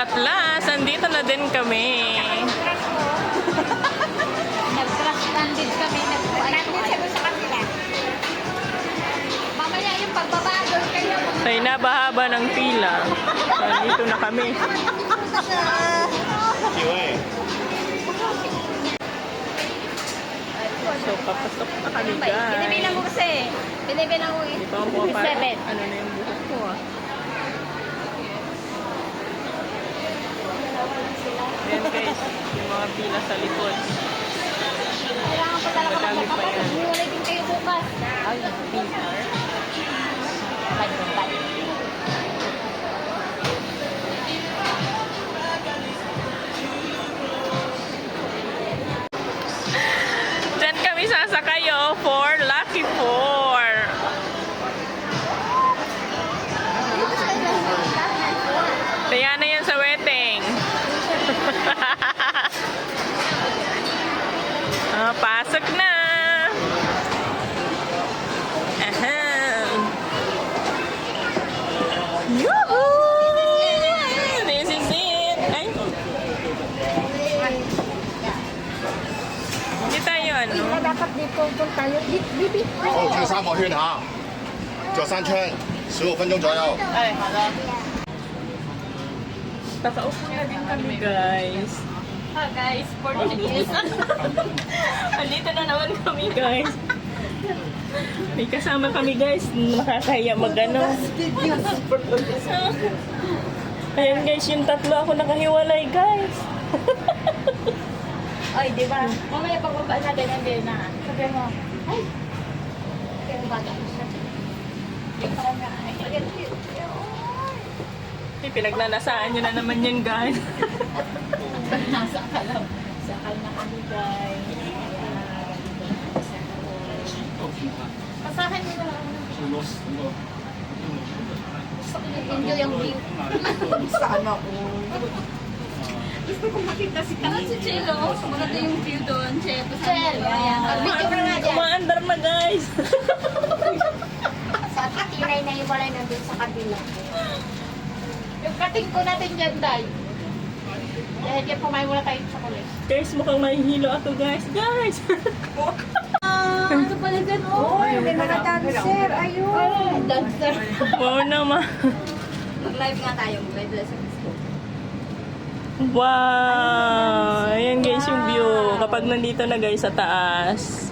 At last, andito na din kami. Nag-crash landed kami. Landed siya doon sa kanila. Mamaya yung pagbaba doon kayo. Ay, nabahaba ng pila. So, andito na kami. So, papasok na kami, guys. Binibilang mo kasi. Binibilang mo Di ba ang buha pa? 7. Ano na yung buhok ko, ah. Ayan, guys. Yung mga pila sa likod. Kailangan pa talaga Madami pa yan. Hiwalay din kayo bukas. Ay, Peter. Diyan kami sasakayo for Lucky Four. Kaya na yan sa wedding. Pasok na. Ahem. Yoo-hoo! This is it. Ay. Hindi tayo ano. Dapat dito tayo. Bibi. 哦，这个沙跑去哪？走3圈，15分钟左右。 Ay, hala. Nakaupo na din kami, guys. Guys, for minutes. Andito na naman kami, guys. May kasama kami, guys. Nakakaya mag-ano. Ayan, guys, yung tatlo ako nakahiwalay, guys. Ay, di ba? Mamaya pagbaba na ganyan din na. Sabi mo, ay, kaya bata ko siya. Yung parang nga, ay, Ay, pinagnanasaan nyo na naman yan, guys. nasa kalaw. Sakal na kami, guys. Pasahan mo na. Gusto ko nag-enjoy yung view. Sana ko. Gusto ko makita si Chelo. Maganda yung view doon, Che. Chelo. Video ka nga dyan. Umaandar na, guys. Sa katinay na iwalay na doon sa kabila. Yung kating ko natin dyan, Day. Dahil yan pumayo mula tayo sa kulis. Guys, mukhang mahihilo ako, guys. Guys! Ano pala dyan? Oh, may mga dancer. Ayun. Dancer. Wow naman. Mag-live nga tayo. Mag-live sa Facebook. Wow! Ayan, guys, yung view. Kapag nandito na, guys, sa taas.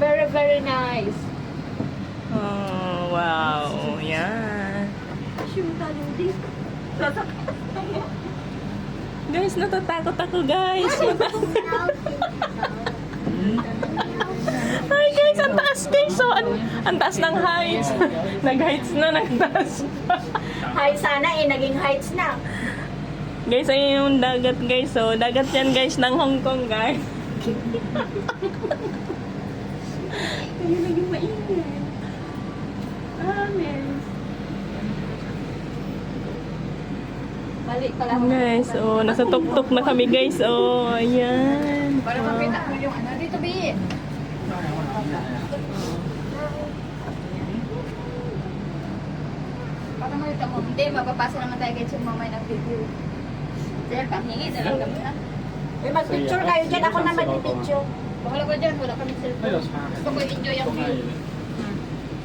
Very, very nice. Oh, wow. Yan. Yung taludi. Guys, natatakot ako, guys. Ay, guys, ang taas, guys. So, ang taas ng heights. Nag-heights na, nag-taas. Hi, sana naging heights na. Guys, ayun yung dagat, guys. So, dagat yan, guys, ng Hong Kong, guys. Ayun na yung mainit. Amen. Balik pala. Guys, oh, nasa tuktok na kami, guys. Oh, ayan. Para makita mo yung ano. Dito, Bi. Para makita mo. Hindi, mapapasa naman tayo kahit yung mamay ng video. Sir, panghingi na lang kami na. Mag-picture kayo dyan. Ako na mag-picture. Wala ba dyan? Wala kami cellphone. Gusto ko enjoy ang view.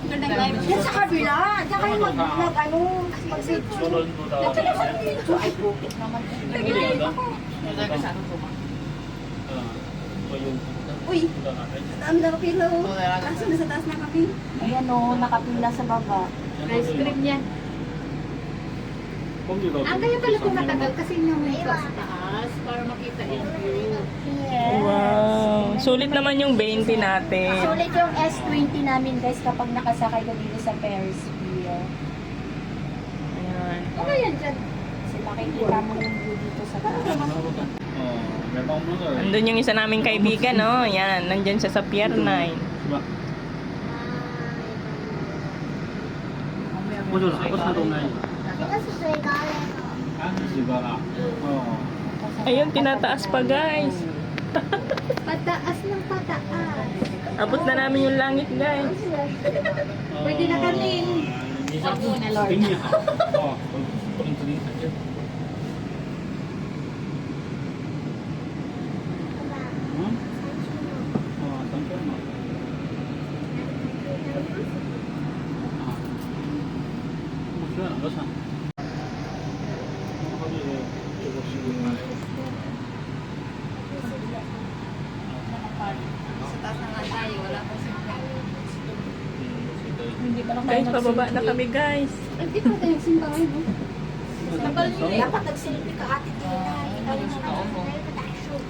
Gandang live. Yan sa kabila. Diyan kayo mag-picture. Dito na mag-picture. Ay, pupit naman. Nag-live ako. Uy, ang nakapila o. Kaso nasa taas na kami. Ayan o, nakapila sa baba. Ice cream yan. Ang kaya pala kung matagal kasi yung may sa taas para makita yung view. Yes. Wow. Sulit naman yung 20 natin. Sulit yung S20 namin guys kapag nakasakay ka dito sa Ferris wheel. Ayan. Ano yan dyan? Kasi makikita mo yung view dito sa taas. Andun yung isa naming kaibigan, no? Yan, nandyan siya sa Pier 9. 我就哪个菜都安逸。 Ayun, tinataas pa, guys. Pataas ng pataas. Abot na namin yung langit, guys. Pwede na kami. 你 Sabi na, Lord. 给你好，哦，我们指定看见。 Ano? 哦， Ano? 我们指定看见。Guys, pababa na kami guys. Hindi pa tayo nagsimba ngayon, no? Dapat nagsilbi ka ate Tina.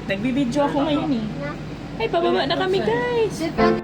Nagbibideo ako ngayon eh. Ay, pababa na kami guys. Sir,